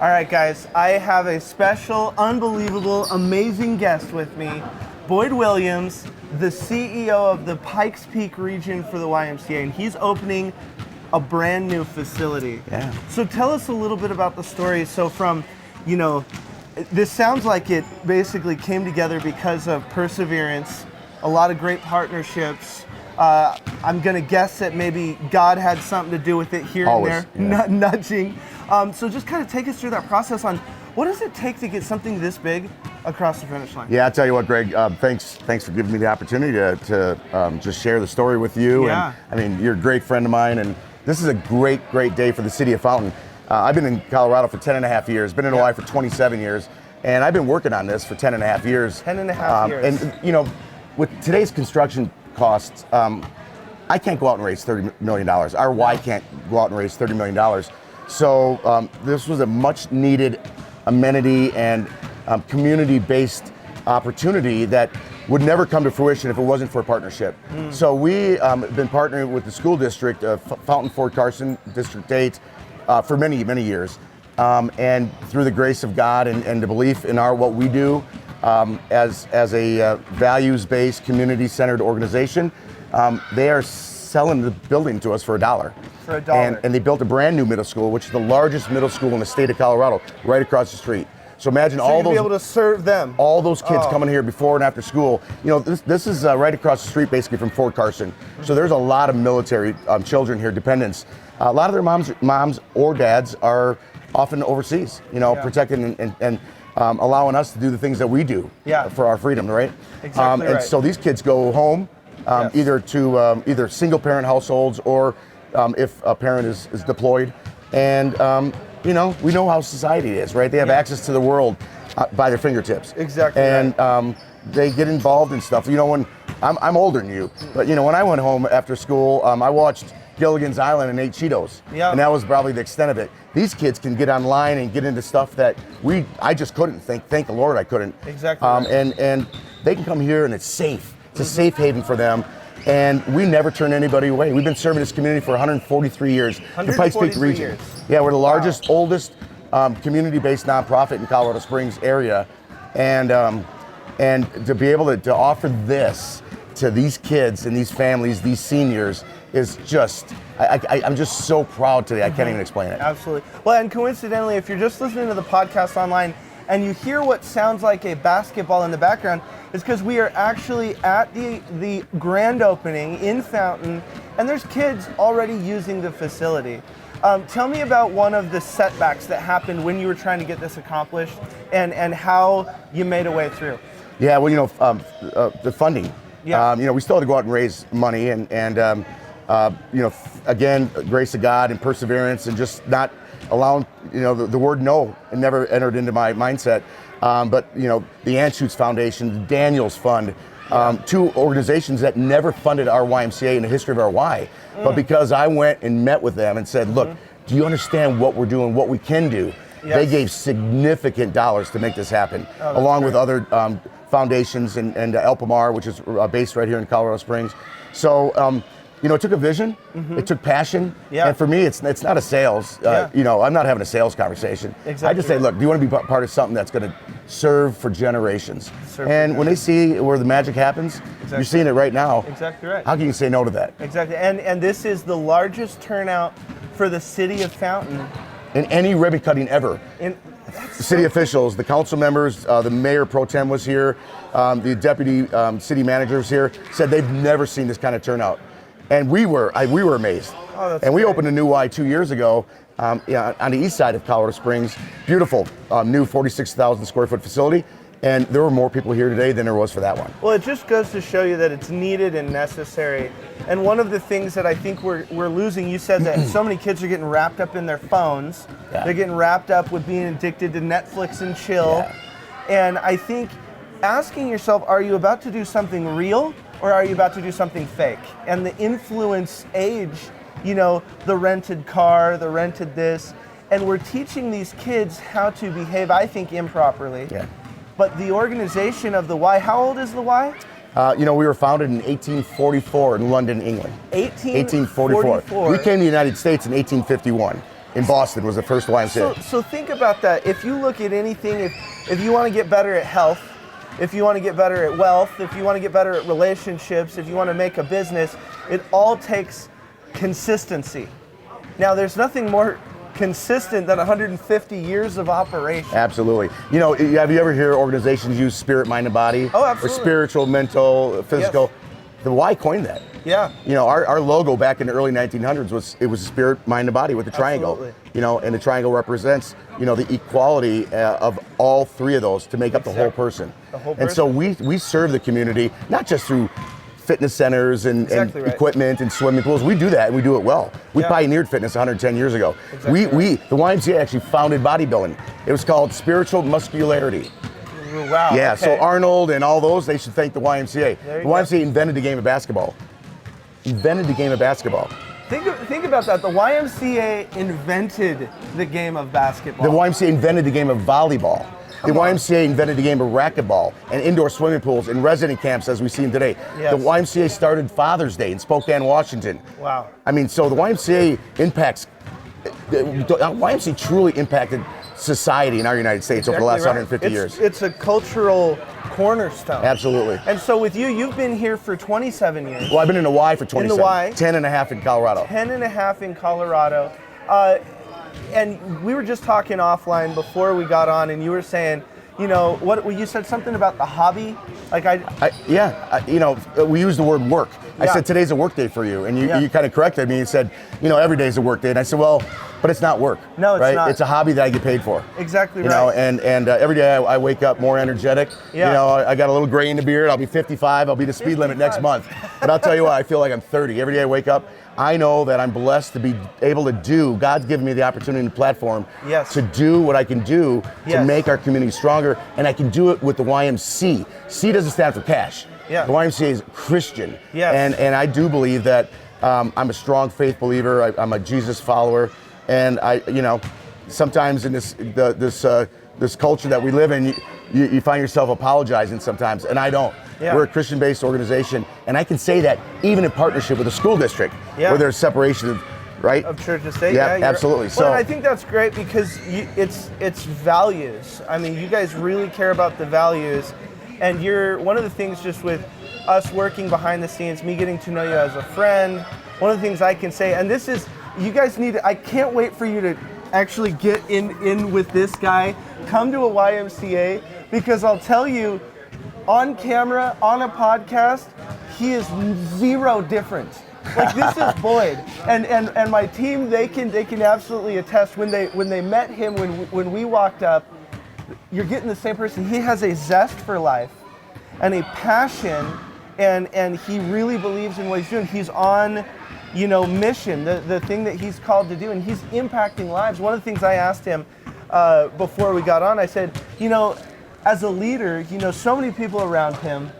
All right, guys, I have a special, unbelievable, amazing guest with me, Boyd Williams, the CEO of the Pikes Peak region for the YMCA, and he's opening a brand new facility. Yeah. So tell us a little bit about the story. So from, you know, this sounds like it basically came together because of perseverance, a lot of great partnerships. I'm going to guess that maybe God had something to do with it here Always, and there, yeah. nudging. So just kind of take us through that process on what does it take to get something this big across the finish line? Yeah, I'll tell you what, Greg, thanks for giving me the opportunity to just share the story with you. Yeah. And I mean, you're a great friend of mine, and this is a great day for the city of Fountain. I've been in Colorado for 10 and a half years, been in Hawaii for 27 years, and I've been working on this for 10 and a half years. 10 and a half years. And, you know, with today's construction costs, I can't go out and raise $30 million. Our Y can't go out and raise $30 million. So this was a much needed amenity and community-based opportunity that would never come to fruition if it wasn't for a partnership. So we have been partnering with the school district, Fountain Fort Carson District 8, for many years. And through the grace of God and the belief in what we do as a values-based, community-centered organization, they are selling the building to us for $1. For $1. And they built a brand new middle school, which is the largest middle school in the state of Colorado, right across the street. So imagine So all you'd those be able to serve them. all those kids coming here before and after school. You know, this is right across the street, basically from Fort Carson. So there's a lot of military children here, dependents. A lot of their moms or dads are often overseas. You know, protecting and allowing us to do the things that we do for our freedom, right? Exactly and right. so these kids go home, either to either single parent households or if a parent is deployed, and you know, we know how society is, right? They have access to the world by their fingertips. Exactly. And they get involved in stuff. You know, when I'm older than you, but you know, when I went home after school, I watched Gilligan's Island and ate Cheetos. Yeah. And that was probably the extent of it. These kids can get online and get into stuff that I just couldn't. Thank the Lord I couldn't. Exactly. Right. And they can come here and it's safe. It's a safe haven for them. And we never turn anybody away. We've been serving this community for 143 years. The Pikes Peak region. Years. Yeah, we're the largest, oldest community-based nonprofit in Colorado Springs area. And to be able to offer this to these kids and these families, these seniors, is just, I'm just so proud today. I can't even explain it. Absolutely. Well, and coincidentally, if you're just listening to the podcast online and you hear what sounds like a basketball in the background, it's because we are actually at the grand opening in Fountain, and there's kids already using the facility. Tell me about one of the setbacks that happened when you were trying to get this accomplished, and how you made a way through. Yeah, well, you know, the funding. Yeah. You know, we still had to go out and raise money, and you know, again, grace of God and perseverance, and just not allowing, you know, the word no, it never entered into my mindset. But you know, the Anschutz Foundation, the Daniels Fund, two organizations that never funded our YMCA in the history of our Y. But because I went and met with them and said, look, do you understand what we're doing, what we can do? Yes. They gave significant dollars to make this happen, along with other foundations and Elpamar, which is based right here in Colorado Springs. So, you know, it took a vision, it took passion, and for me, it's not a sales, you know, I'm not having a sales conversation. Exactly. I just say, look, do you want to be part of something that's going to serve for generations? When they see where the magic happens, you're seeing it right now. Exactly right. How can you say no to that? Exactly, and this is the largest turnout for the city of Fountain. In any ribbon cutting ever. City officials, the council members, the mayor pro tem was here, the deputy city manager was here, said they've never seen this kind of turnout. And we were amazed. Oh, that's and we great. opened a new Y 2 years ago on the east side of Colorado Springs. Beautiful, new 46,000 square foot facility. And there were more people here today than there was for that one. Well, it just goes to show you that it's needed and necessary. And one of the things that I think we're losing, you said that so many kids are getting wrapped up in their phones. Yeah. They're getting wrapped up with being addicted to Netflix and chill. Yeah. And I think asking yourself, are you about to do something real or are you about to do something fake? And the influence age, you know, the rented car, the rented this, and we're teaching these kids how to behave, I think, improperly. Yeah. But the organization of the Y, how old is the Y? You know, we were founded in 1844 in London, England. 1844. We came to the United States in 1851. in Boston was the first YMCA. So think about that. If you look at anything, if you want to get better at health, if you want to get better at wealth, if you want to get better at relationships, if you want to make a business, it all takes consistency. Now, there's nothing more consistent than 150 years of operation. Absolutely. You know, have you ever heard organizations use spirit, mind, and body? Oh, absolutely. Or spiritual, mental, physical. Yes. The Y coined that. Yeah. You know, our logo back in the early 1900s was spirit, mind, and body with the triangle. Absolutely. You know, and the triangle represents, you know, the equality of all three of those to make up the whole person. The whole person. And so we serve the community, not just through fitness centers and right. equipment and swimming pools. We do that, and we do it well. We pioneered fitness 110 years ago. Exactly The YMCA actually founded bodybuilding. It was called spiritual muscularity. Wow. Yeah, okay. so Arnold and all those, they should thank the YMCA. The YMCA invented the game of basketball. Invented the game of basketball. Think about that. The YMCA invented the game of basketball. The YMCA invented the game of volleyball. The YMCA invented the game of racquetball and indoor swimming pools and resident camps as we see them today. Yes. The YMCA started Father's Day in Spokane, Washington. Wow. I mean, so the YMCA YMCA truly impacted society in our United States over the last 150 years. It's a cultural cornerstone. Absolutely. And so with you, you've been here for 27 years. Well, I've been in the Y for 27. In the Y. 10 and a half in Colorado. 10 and a half in Colorado. And we were just talking offline before we got on, and you were saying, you know, you said something about the hobby? Like you know, we use the word work. I Yeah. said, today's a work day for you. And you kind of corrected me and said, you know, every day's a work day. And I said, well, but it's not work. No, it's right? not. It's a hobby that I get paid for. Exactly you right. know, and every day I wake up more energetic. Yeah. You know, I got a little gray in the beard. I'll be 55. I'll be the speed limit next month. But I'll tell you what, I feel like I'm 30. Every day I wake up, I know that I'm blessed to be able to do, God's given me the opportunity and platform to do what I can do to make our community stronger, and I can do it with the YMC. C doesn't stand for cash. Yeah. The YMCA is Christian. Yes. And I do believe that I'm a strong faith believer. I'm a Jesus follower, and you know, sometimes in this culture that we live in, you find yourself apologizing sometimes, and I don't. Yeah. We're a Christian-based organization, and I can say that even in partnership with a school district, where there's separation of, right? Of church and state. Yeah, absolutely. Well, and I think that's great because it's values. I mean, you guys really care about the values, and you're one of the things just with us working behind the scenes, me getting to know you as a friend. One of the things I can say, and this is, you guys need. I can't wait for you to actually get in with this guy. Come to a YMCA, because I'll tell you, on camera, on a podcast, he is zero different. Like, this is Boyd, and my team, they can absolutely attest. When they met him, when we walked up, you're getting the same person. He has a zest for life and a passion, and he really believes in what he's doing. He's on, you know, mission, the thing that he's called to do, and he's impacting lives. One of the things I asked him before we got on, I said, you know, as a leader, you know, so many people around him,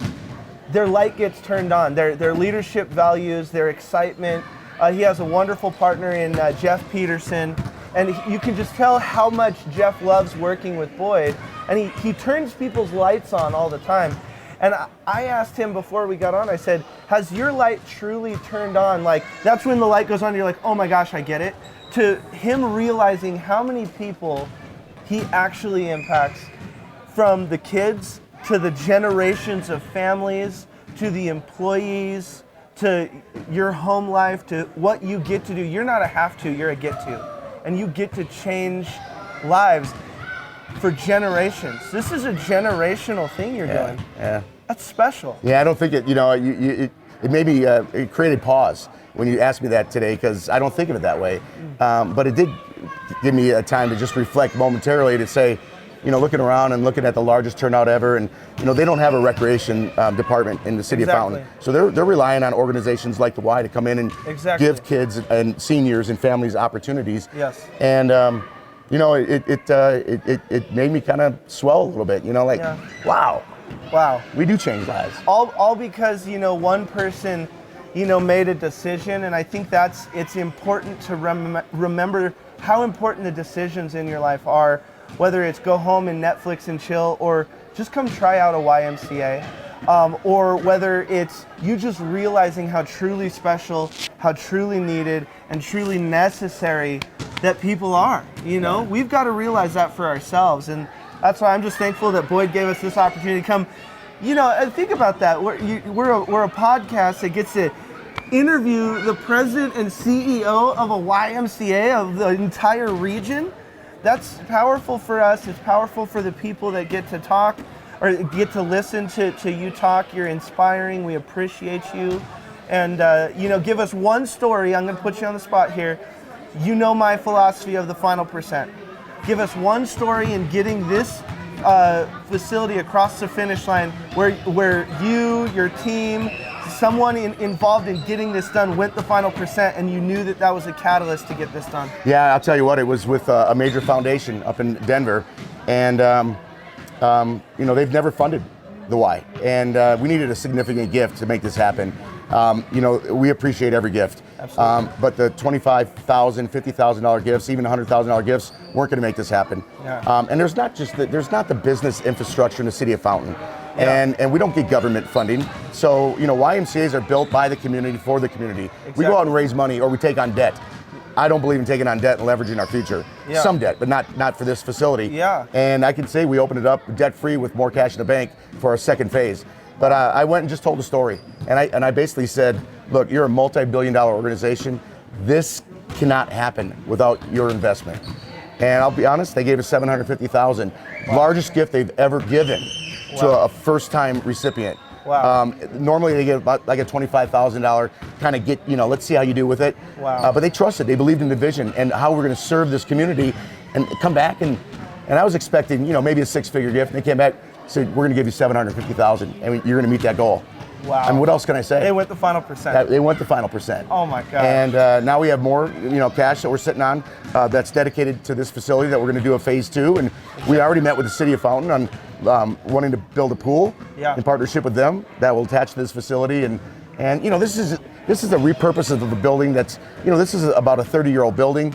their light gets turned on, their leadership values, their excitement. He has a wonderful partner in Jeff Peterson, and you can just tell how much Jeff loves working with Boyd, and he turns people's lights on all the time. And I asked him before we got on, I said, has your light truly turned on? Like, that's when the light goes on, you're like, oh my gosh, I get it. To him realizing how many people he actually impacts, from the kids to the generations of families, to the employees, to your home life, to what you get to do. You're not a have to, you're a get to. And you get to change lives for generations. This is a generational thing you're doing. Yeah. That's special. Yeah, I don't think it, you know, it made me, it created pause when you asked me that today, because I don't think of it that way. But it did give me a time to just reflect momentarily, to say, you know, looking around and looking at the largest turnout ever, and you know, they don't have a recreation department in the city of Fountain, so they're relying on organizations like the Y to come in and give kids and seniors and families opportunities. Yes. And you know, it made me kind of swell a little bit. You know, like, wow, we do change lives. All because, you know, one person, you know, made a decision, and I think it's important to remember how important the decisions in your life are. Whether it's go home and Netflix and chill, or just come try out a YMCA, or whether it's you just realizing how truly special, how truly needed, and truly necessary that people are. You know, we've got to realize that for ourselves, and that's why I'm just thankful that Boyd gave us this opportunity to come. You know, and think about that. We're a podcast that gets to interview the president and CEO of a YMCA of the entire region. That's powerful for us. It's powerful for the people that get to talk or get to listen to you talk. You're inspiring. We appreciate you. And, you know, give us one story. I'm going to put you on the spot here. You know my philosophy of the final percent. Give us one story in getting this facility across the finish line where you, your team, someone involved in getting this done went the final percent, and you knew that was a catalyst to get this done. Yeah, I'll tell you what, it was with a major foundation up in Denver, and you know, they've never funded the Y, and we needed a significant gift to make this happen. You know, we appreciate every gift. Absolutely. But the $25,000, $50,000 gifts, even $100,000 gifts weren't going to make this happen. Yeah. And there's not the business infrastructure in the city of Fountain. Yeah. And we don't get government funding. So, you know, YMCAs are built by the community for the community. Exactly. We go out and raise money, or we take on debt. I don't believe in taking on debt and leveraging our future. Yeah. Some debt, but not for this facility. Yeah. And I can say we opened it up debt-free with more cash in the bank for our second phase. But I went and just told the story. And I basically said, look, you're a multi-billion-dollar organization. This cannot happen without your investment. And I'll be honest, they gave us $750,000. Wow. Largest gift they've ever given to Wow. a first-time recipient. Wow. Normally they give about like a $25,000 kind of get, you know, let's see how you do with it. Wow. But they trusted, they believed in the vision and how we're going to serve this community and come back. And I was expecting, you know, maybe a six-figure gift. And they came back, said, we're going to give you $750,000 and you're going to meet that goal. Wow. I mean, what else can I say? They went the final percent. They went the final percent. Oh my God. And now we have more, you know, cash that we're sitting on that's dedicated to this facility that we're going to do a phase 2. And we already met with the city of Fountain on wanting to build a pool in partnership with them that will attach to this facility. And you know, this is a repurpose of the building. That's, you know, this is about a 30-year-old building.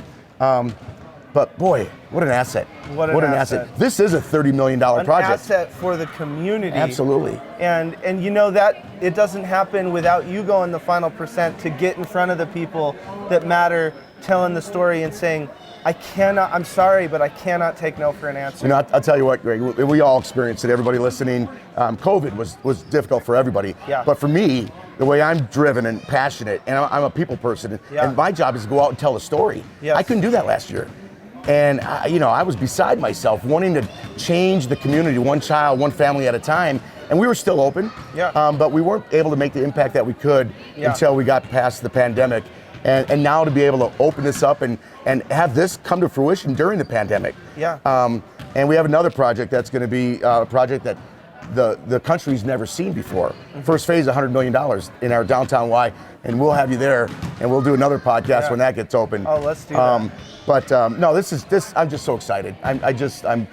But boy, what an asset. What an asset. This is a $30 million project. An asset for the community. Absolutely. And you know that it doesn't happen without you going the final percent to get in front of the people that matter, telling the story and saying, I'm sorry, but I cannot take no for an answer. You know, I'll tell you what, Greg, we all experienced it. Everybody listening, COVID was difficult for everybody. Yeah. But for me, the way I'm driven and passionate, and I'm a people person, and my job is to go out and tell a story. Yes. I couldn't do that last year. And you know, I was beside myself, wanting to change the community, one child, one family at a time. And we were still open, but we weren't able to make the impact that we could until we got past the pandemic. And now to be able to open this up and have this come to fruition during the pandemic. Yeah. And we have another project that's going to be a project that the country's never seen before. First phase, $100 million in our downtown Y, and we'll have you there, and we'll do another podcast when that gets open. Oh, let's do that. But no, this. I'm just so excited. I'm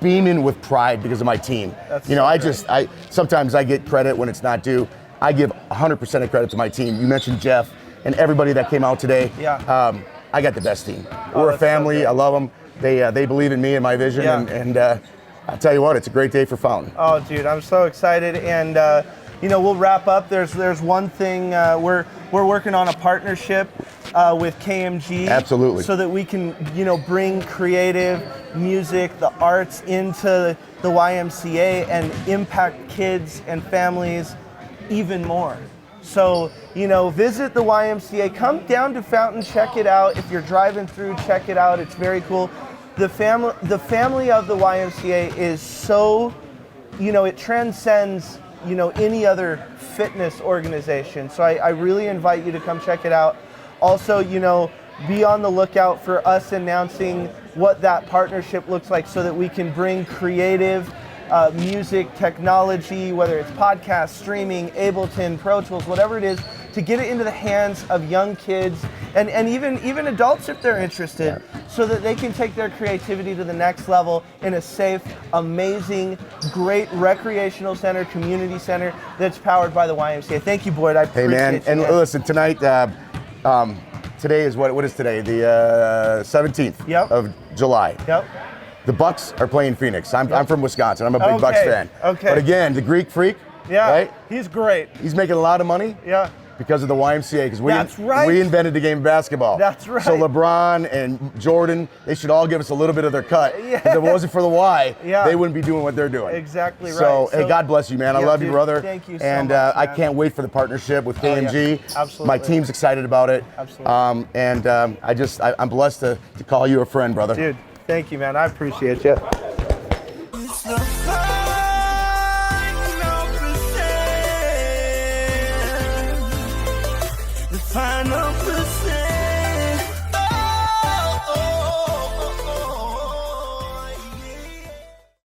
beaming with pride because of my team. That's you know, so I sometimes I get credit when it's not due. I give 100% of credit to my team. You mentioned Jeff and everybody that came out today. Yeah. I got the best team. We're a family. So I love them. They believe in me and my vision. Yeah. And I'll tell you what, it's a great day for Fountain. Oh, dude, I'm so excited. And you know, we'll wrap up. There's one thing we're working on a partnership with KMG. Absolutely. So that we can, you know, bring creative music, the arts into the YMCA and impact kids and families even more. So, you know, visit the YMCA, come down to Fountain, check it out. If you're driving through, check it out. It's very cool. The family of the YMCA is so, you know, it transcends, you know, any other fitness organization. So I really invite you to come check it out. Also, you know, be on the lookout for us announcing what that partnership looks like so that we can bring creative music, technology, whether it's podcast, streaming, Ableton, Pro Tools, whatever it is, to get it into the hands of young kids and even adults if they're interested, so that they can take their creativity to the next level in a safe, amazing, great recreational center, community center that's powered by the YMCA. Thank you, Boyd. I appreciate it. Hey, man, and listen, tonight, today is what is today? The 17th of July. Yep. The Bucks are playing Phoenix. I'm from Wisconsin. I'm a big Bucks fan. Okay. But again, the Greek Freak, right? He's great. He's making a lot of money. Yeah. because of the YMCA, because That's right. we invented the game of basketball. That's right. So LeBron and Jordan, they should all give us a little bit of their cut. Yeah. If it wasn't for the Y, Yeah. they wouldn't be doing what they're doing. Exactly right. So, hey, God bless you, man. I love you, dude, brother. Thank you so and much, I man. can't wait for the partnership with KMG. Yeah. Absolutely. My team's excited about it. Absolutely. I'm blessed to call you a friend, brother. Dude, thank you, man. I appreciate you.